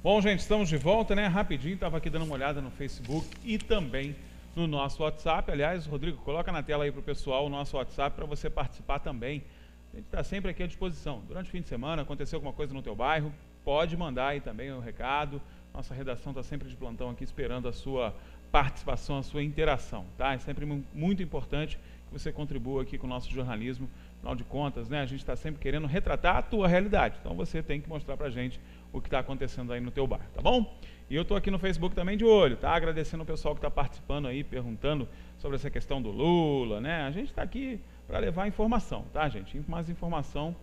Bom, gente, estamos de volta, né? Rapidinho, estava aqui dando uma olhada no Facebook e também no nosso WhatsApp. Aliás, Rodrigo, coloca na tela aí para o pessoal o nosso WhatsApp para você participar também. A gente está sempre aqui à disposição. Durante o fim de semana, aconteceu alguma coisa no teu bairro, pode mandar aí também o recado. Nossa redação está sempre de plantão aqui esperando a sua participação, a sua interação, tá? É sempre muito importante que você contribua aqui com o nosso jornalismo. Afinal de contas, né? A gente está sempre querendo retratar a tua realidade. Então você tem que mostrar para a gente o que está acontecendo aí no teu bairro, tá bom? E eu estou aqui no Facebook também de olho, tá? Agradecendo o pessoal que está participando aí, perguntando sobre essa questão do Lula, né? A gente está aqui para levar informação, tá, gente? Mais informação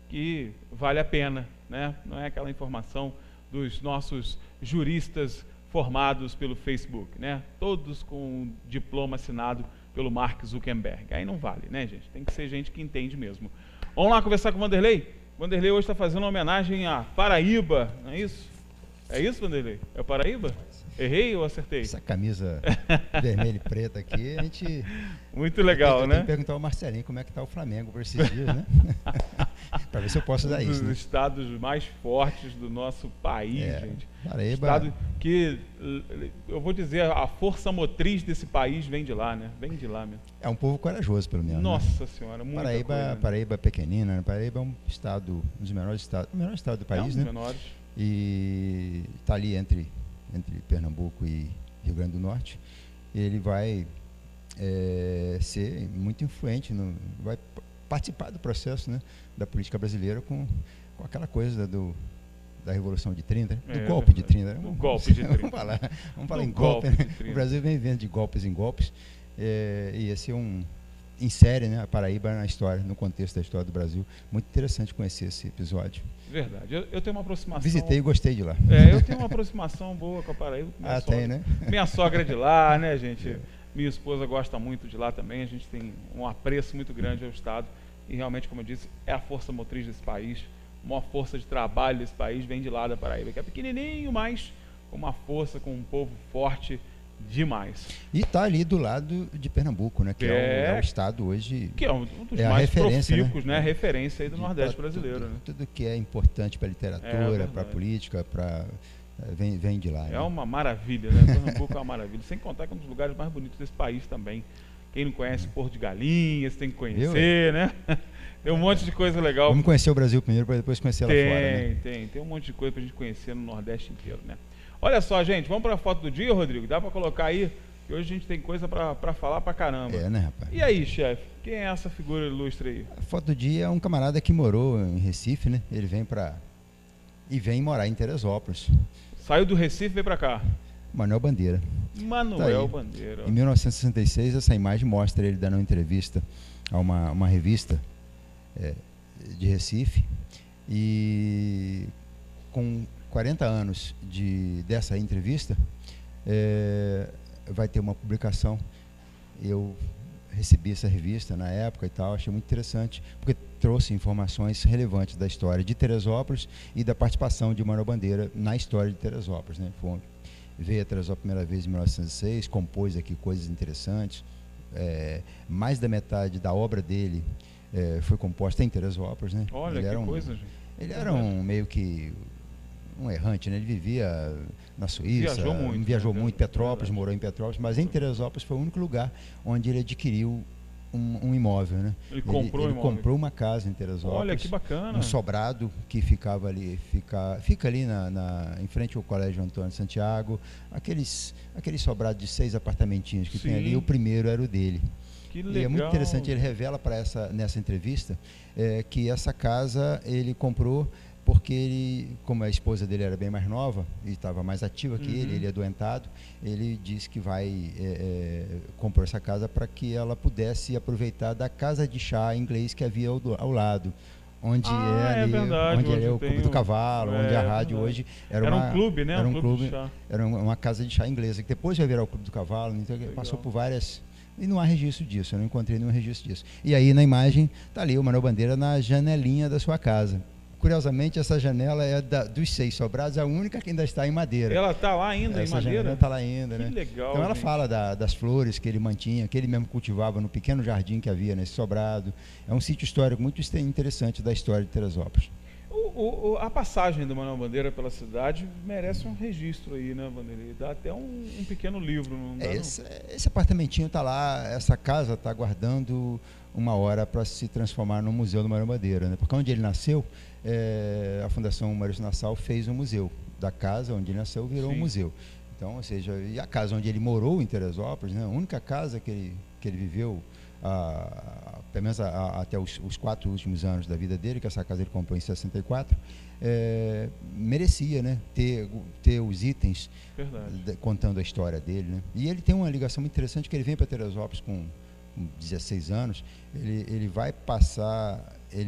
que vale a pena, né? Não é aquela informação dos nossos juristas formados pelo Facebook, né? Todos com diploma assinado pelo Mark Zuckerberg. Aí não vale, né, gente? Tem que ser gente que entende mesmo. Vamos lá conversar com o Vanderlei? Vanderlei hoje está fazendo uma homenagem à Paraíba, não é isso? É isso, Vanderlei? É Paraíba? Errei ou acertei? Essa camisa vermelha e preta aqui, a gente... Muito legal, né? Tem que perguntar ao Marcelinho como é que está o Flamengo por esses dias, né? Para ver se eu posso dar isso. Um dos estados mais fortes do nosso país, gente. Paraíba... Estado que, eu vou dizer, a força motriz desse país vem de lá, né? Vem de lá mesmo. É um povo corajoso, pelo menos. Nossa, né? Senhora, muita Paraíba, coisa, né? Paraíba é pequenina, né? Paraíba é um estado, um dos menores estados, o menor estado do país, um dos né? menores. E está ali entre Pernambuco e Rio Grande do Norte. Ele vai ser muito influente, vai participar do processo, né, da política brasileira com aquela coisa da Revolução de 30, do golpe de 30. Do golpe de 30. Vamos falar em golpe, né? O Brasil vem vendo de golpes em golpes, e esse insere, né, a Paraíba na história, no contexto da história do Brasil. Muito interessante conhecer esse episódio. Verdade. Eu tenho uma aproximação... Visitei e gostei de lá. Eu tenho uma aproximação boa com a Paraíba. Tem, né? Minha sogra é de lá, né, gente? Minha esposa gosta muito de lá também. A gente tem um apreço muito grande ao estado. E realmente, como eu disse, é a força motriz desse país. A maior força de trabalho desse país vem de lá da Paraíba, que é pequenininho, mas com uma força, com um povo forte demais. E está ali do lado de Pernambuco, né? Que é o estado hoje... Que é um dos mais profícuos, né? Referência aí do Nordeste brasileiro. Tudo, né? Tudo que é importante para a literatura, para a política, vem de lá. É né? uma maravilha, né? Pernambuco é uma maravilha. Sem contar que é um dos lugares mais bonitos desse país também. Quem não conhece Porto de Galinhas, tem que conhecer, né? Tem um monte de coisa legal. Vamos conhecer o Brasil primeiro, para depois conhecer lá fora, né? Tem um monte de coisa para a gente conhecer no Nordeste inteiro, né? Olha só, gente, vamos para a foto do dia, Rodrigo? Dá para colocar aí? Que hoje a gente tem coisa para falar pra caramba. Né, rapaz? E aí, chefe? Quem é essa figura ilustre aí? A foto do dia é um camarada que morou em Recife, né? Ele vem morar em Teresópolis. Saiu do Recife e veio para cá. Manuel Bandeira. Manuel Bandeira. Em 1966, essa imagem mostra ele dando uma entrevista a uma revista de Recife. E com 40 anos dessa entrevista, vai ter uma publicação. Eu recebi essa revista na época e tal, achei muito interessante, porque trouxe informações relevantes da história de Teresópolis e da participação de Manuel Bandeira na história de Teresópolis, né? Veio a Teresópolis a primeira vez em 1906, compôs aqui coisas interessantes. Mais da metade da obra dele foi composta em Teresópolis, né? Olha, que coisa, gente. Ele era meio que um errante, né? Ele vivia na Suíça, viajou muito, Petrópolis, morou em Petrópolis, mas em Teresópolis foi o único lugar onde ele adquiriu um imóvel, né? Ele comprou uma casa em Teresópolis. Olha, que bacana. Um sobrado que fica ali em frente ao Colégio Antônio de Santiago, aqueles sobrados de 6 apartamentinhos que tem ali, o primeiro era o dele. Que legal. E é muito interessante, ele revela nessa entrevista que essa casa ele comprou porque ele, como a esposa dele era bem mais nova e estava mais ativa que ele é doentado, ele disse que comprou essa casa para que ela pudesse aproveitar da casa de chá inglês que havia ao lado, onde é o Clube do Cavalo, onde a rádio hoje era um clube, né? Era um clube de chá. Era uma casa de chá inglesa, que depois vai virar o Clube do Cavalo, então passou por várias... E não há registro disso, eu não encontrei nenhum registro disso. E aí na imagem está ali o Manuel Bandeira na janelinha da sua casa. curiosamente, essa janela é dos 6 sobrados, a única que ainda está em madeira. Ela está lá ainda em madeira? Ela está lá ainda, que né? legal, então ela gente. fala das flores que ele mantinha, que ele mesmo cultivava no pequeno jardim que havia nesse sobrado. É um sítio histórico muito interessante da história de Teresópolis. A passagem do Manuel Bandeira pela cidade merece um registro aí, né, Vanderlei? Dá até um pequeno livro, não dá? Esse apartamentinho está lá, essa casa está aguardando uma hora para se transformar no Museu do Manuel Bandeira, né? Porque onde ele nasceu, a Fundação Maurício Nassau fez um museu. Da casa onde ele nasceu virou um museu. Então, ou seja, e a casa onde ele morou em Teresópolis, né? A única casa que ele viveu, pelo menos até os 4 últimos anos da vida dele, que essa casa ele comprou em 64, merecia, né, ter os itens contando a história dele, né? E ele tem uma ligação muito interessante, que ele vem para Teresópolis com 16 anos, ele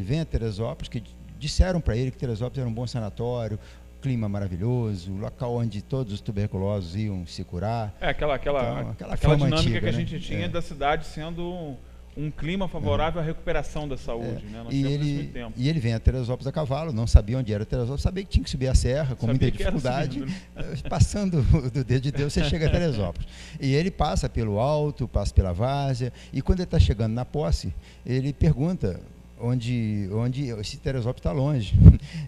vem a Teresópolis, que disseram para ele que Teresópolis era um bom sanatório, clima maravilhoso, local onde todos os tuberculosos iam se curar. Aquela dinâmica antiga, que a gente tinha da cidade sendo um clima favorável à recuperação da saúde, né? Nós temos isso muito tempo. E ele vem a Teresópolis a cavalo, não sabia onde era Teresópolis, sabia que tinha que subir a serra com muita dificuldade, passando do dedo de Deus, você chega a Teresópolis. E ele passa pelo alto, passa pela várzea, e quando ele está chegando na posse, ele pergunta onde esse Teresópolis está longe.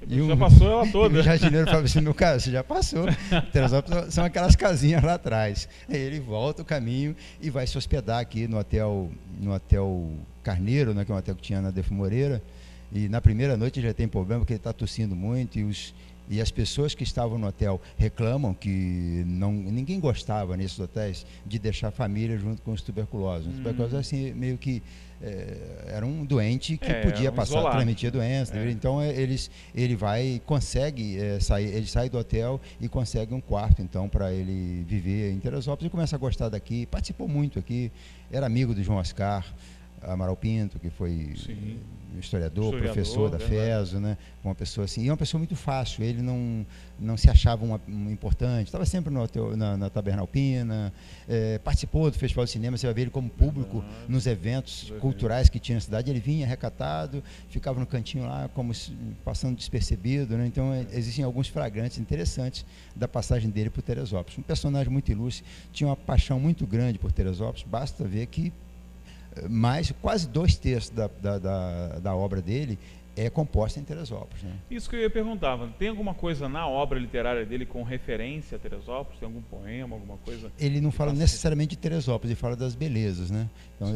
Já passou ela toda. E o jardineiro fala assim, meu cara, você já passou. Teresópolis são aquelas casinhas lá atrás. Aí ele volta o caminho e vai se hospedar aqui no hotel Carneiro, né, que é um hotel que tinha na Defo Moreira. E na primeira noite ele já tem problema, porque ele está tossindo muito e as pessoas que estavam no hotel reclamam que ninguém gostava nesses hotéis de deixar a família junto com os tuberculosos. Os tuberculosos, assim, meio que era um doente que podia transmitir doença. Então ele sai do hotel e consegue um quarto, então, para ele viver em Teresópolis e começa a gostar daqui. Participou muito aqui, era amigo do João Oscar Amaral Pinto, que foi historiador, professor da FESO, né? Uma pessoa assim, e uma pessoa muito fácil. Ele não se achava um importante, estava sempre na Taberna Alpina, participou do Festival de Cinema. Você vai ver ele como público nos eventos culturais que tinha na cidade. Ele vinha recatado, ficava no cantinho lá, como passando despercebido, né? Então existem alguns flagrantes interessantes da passagem dele por Teresópolis. Um personagem muito ilustre, tinha uma paixão muito grande por Teresópolis. Basta ver que quase 2/3 da obra dele é composta em Teresópolis, né? Isso que eu ia perguntar, tem alguma coisa na obra literária dele com referência a Teresópolis? Tem algum poema, alguma coisa? Ele não fala necessariamente de Teresópolis, ele fala das belezas, né? Então,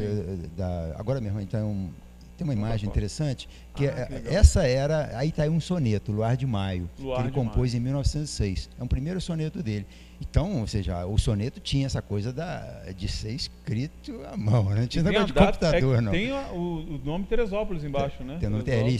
agora mesmo, então, tem uma imagem interessante, que aí está aí um soneto, Luar de Maio, que ele compôs em 1906. É o primeiro soneto dele. Então, ou seja, o soneto tinha essa coisa de ser escrito à mão, né? Não tinha negócio de computador, não. Tem o nome Teresópolis embaixo, né?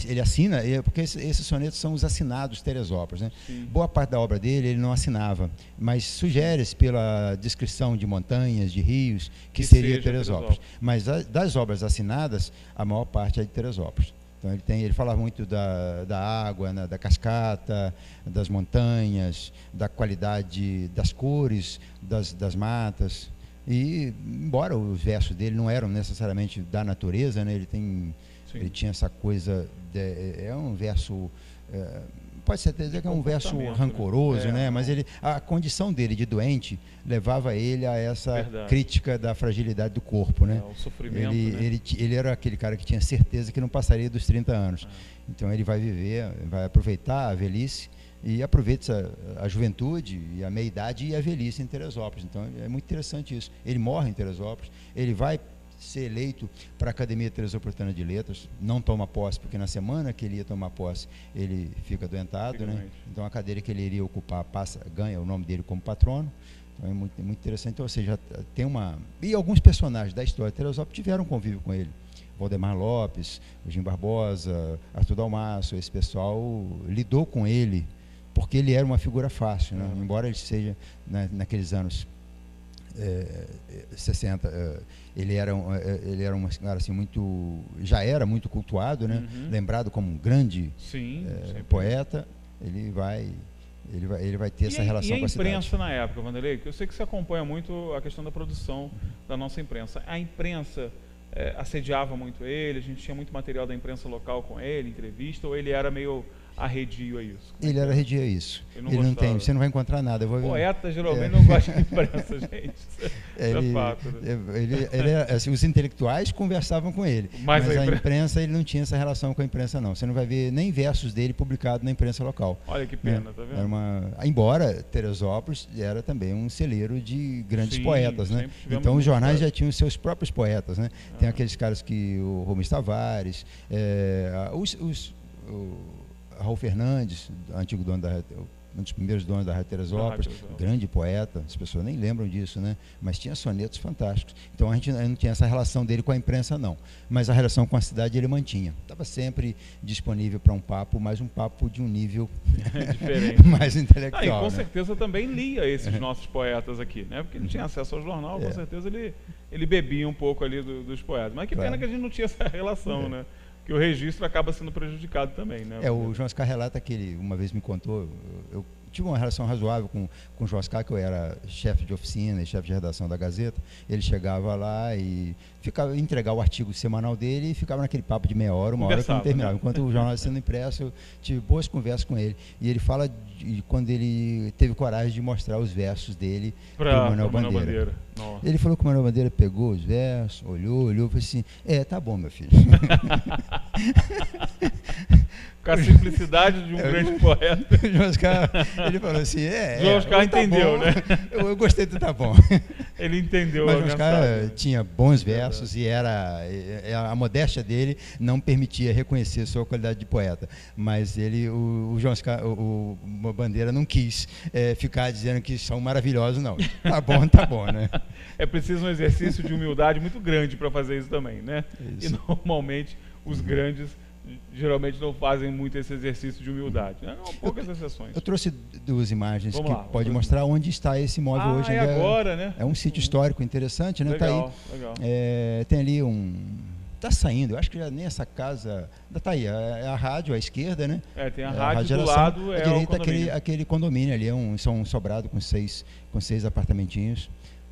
Ele assina, porque esses sonetos são os assinados Teresópolis, né? Boa parte da obra dele ele não assinava, mas sugere-se pela descrição de montanhas, de rios, que seria Teresópolis. Mas das obras assinadas, a maior parte é de Teresópolis. Então ele falava muito da água, né, da cascata, das montanhas, da qualidade das cores, das matas. E embora os versos dele não eram necessariamente da natureza, né, ele tinha essa coisa, é um verso... pode-se até dizer que é um verso rancoroso, né? Mas a condição dele de doente levava ele a essa crítica da fragilidade do corpo, né? O sofrimento, ele era aquele cara que tinha certeza que não passaria dos 30 anos. Então ele vai viver, vai aproveitar a velhice e aproveita a juventude e a meia-idade e a velhice em Teresópolis. Então é muito interessante isso. Ele morre em Teresópolis, ele vai ser eleito para a Academia Teresopolitana de Letras, não toma posse, porque na semana que ele ia tomar posse, ele fica adoentado, né? Então a cadeira que ele iria ocupar ganha o nome dele como patrono. Então é muito interessante. Então, ou seja, tem uma... E alguns personagens da história de Teresópolis tiveram convívio com ele. Valdemar Lopes, Eugênio Barbosa, Arthur Dalmaço, esse pessoal lidou com ele, porque ele era uma figura fácil, né? Embora ele seja, naqueles anos 60, ele era um cara assim já era muito cultuado, né? Lembrado como um grande poeta. Ele vai ter essa relação com a cidade. E a imprensa na época, Vanderlei, que eu sei que você acompanha muito a questão da produção da nossa imprensa. A imprensa assediava muito ele, a gente tinha muito material da imprensa local com ele, entrevista, ou ele era meio arredio a isso? Ele era arredio a isso. Ele não tem, você não vai encontrar nada. Eu vou ver. Poeta geralmente não gosta de imprensa, gente. Isso é fato. Né? Assim, os intelectuais conversavam com ele, mas a imprensa ele não tinha essa relação com a imprensa, não. Você não vai ver nem versos dele publicados na imprensa local. Olha que pena, tá vendo? Embora Teresópolis era também um celeiro de grandes poetas, né? Então os jornais jornais já tinham seus próprios poetas, né? Tem aqueles caras que o Rubens Tavares, o Raul Fernandes, antigo dono um dos primeiros donos da Rádio Teresópolis, grande poeta, as pessoas nem lembram disso, né? Mas tinha sonetos fantásticos. Então a gente não tinha essa relação dele com a imprensa, não. Mas a relação com a cidade ele mantinha. Estava sempre disponível para um papo, mas um papo de um nível diferente, mais intelectual. E com certeza também lia esses nossos poetas aqui, né? Porque ele tinha acesso ao jornal, com certeza ele bebia um pouco ali dos poetas. Mas que pena que a gente não tinha essa relação, né? Que o registro acaba sendo prejudicado também, né? O João Oscar relata que ele uma vez me contou, eu tive uma relação razoável com o João Oscar, que eu era chefe de oficina e chefe de redação da Gazeta. Ele chegava lá e entregava o artigo semanal dele e ficava naquele papo de meia hora, uma hora que não terminava. Né? Enquanto o jornal estava sendo impresso, eu tive boas conversas com ele. E ele fala de quando ele teve coragem de mostrar os versos dele para o Manuel Bandeira. Ele falou que o Manuel Bandeira pegou os versos, olhou e falou assim, tá bom, meu filho. Com a simplicidade de um grande poeta. O João Oscar, ele falou assim, João Oscar entendeu, né? Eu gostei do tá bom. Ele entendeu. Mas o João Oscar tinha bons versos e a modéstia dele não permitia reconhecer sua qualidade de poeta. Mas o João Oscar, o Bandeira não quis ficar dizendo que são maravilhosos, não. Tá bom, né? É preciso um exercício de humildade muito grande para fazer isso também, né? Isso. E normalmente os grandes geralmente não fazem muito esse exercício de humildade, né? Não, poucas exceções. Eu trouxe duas imagens pode mostrar onde está esse imóvel hoje. Agora, né? É um sítio histórico interessante, né? Legal, tá aí. Legal. Tem ali tá saindo, eu acho que já nem essa casa. Tá aí, a rádio à esquerda, né? Tem a rádio do lado, à direita aquele condomínio ali, são um sobrado com seis apartamentinhos,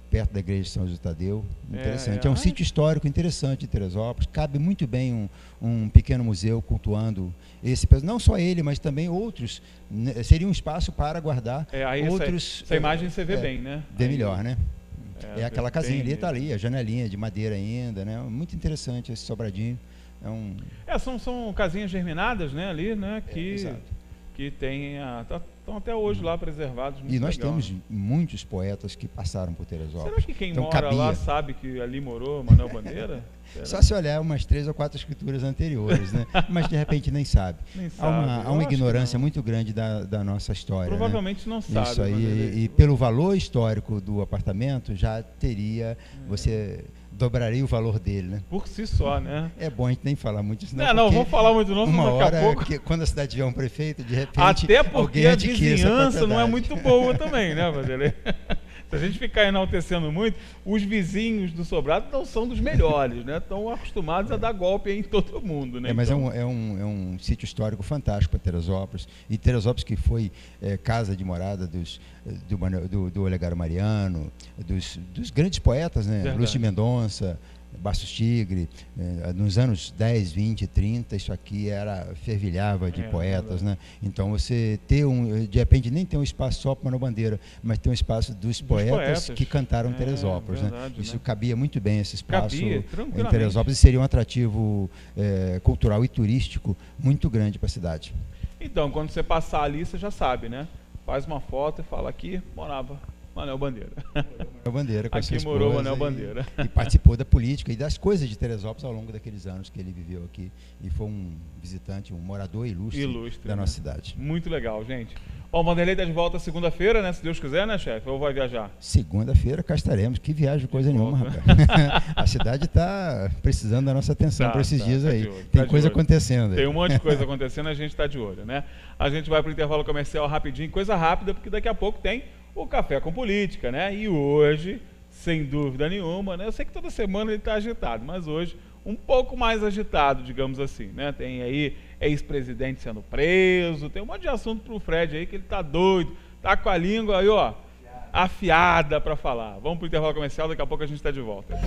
perto da igreja de São José Tadeu. Interessante. É um sítio histórico interessante em Teresópolis. Cabe muito bem um pequeno museu cultuando esse, não só ele, mas também outros. Seria um espaço para guardar outros. Essa imagem você vê bem, né? Vê melhor, né? Aquela casinha ali, está ali, a janelinha de madeira ainda, né? Muito interessante esse sobradinho. São casinhas germinadas, né? Ali, né? Que tem estão até hoje lá preservados. E nós temos muitos poetas que passaram por Teresópolis. Será que quem mora lá sabe que ali morou Manuel Bandeira? Só se olhar umas 3 ou 4 escrituras anteriores, né? Mas de repente nem sabe. Há uma ignorância muito grande da nossa história. Provavelmente não sabe. Isso aí, e pelo valor histórico do apartamento, já teria, você dobraria o valor dele, né? Por si só, né? É bom a gente nem falar muito isso, não vamos falar muito não, uma daqui hora a pouco. quando a cidade tiver um prefeito, de repente até porque a vizinhança não é muito boa também, né, Vanderlei? Se a gente ficar enaltecendo muito, os vizinhos do Sobrado não são dos melhores, né? Estão acostumados a dar golpe em todo mundo, né? Mas então é um sítio histórico fantástico para Teresópolis. E Teresópolis que foi casa de morada do Olegário Mariano, dos grandes poetas, né? Lúcio de Mendonça, Bastos Tigre, nos anos 10, 20, 30, isso aqui fervilhava de poetas, né? Então você de repente nem tem um espaço só para Manuel Bandeira, mas tem um espaço dos poetas que cantaram Teresópolis, verdade, né? Isso cabia muito bem, esse espaço em tranquilamente. Teresópolis, e seria um atrativo cultural e turístico muito grande para a cidade. Então, quando você passar ali, você já sabe, né? Faz uma foto e fala: aqui morava Manuel Bandeira. Manuel Bandeira, com aqui morou Manuel Bandeira. E participou da política e das coisas de Teresópolis ao longo daqueles anos que ele viveu aqui. E foi um visitante, um morador ilustre da nossa cidade. Muito legal, gente. Bom, o Vanderlei está de volta segunda-feira, né? Se Deus quiser, né, chefe? Ou vai viajar? Segunda-feira cá estaremos. Que viagem, coisa nenhuma, rapaz. A cidade está precisando da nossa atenção para esses dias aí. Tem coisa acontecendo aí. Tem um monte de coisa acontecendo, a gente está de olho, né? A gente vai para o intervalo comercial rapidinho, coisa rápida, porque daqui a pouco tem o Café com Política, né? E hoje, sem dúvida nenhuma, né? Eu sei que toda semana ele está agitado, mas hoje um pouco mais agitado, digamos assim, né? Tem aí ex-presidente sendo preso, tem um monte de assunto pro Fred aí que ele tá doido, tá com a língua aí, ó, afiada para falar. Vamos pro intervalo comercial, daqui a pouco a gente está de volta.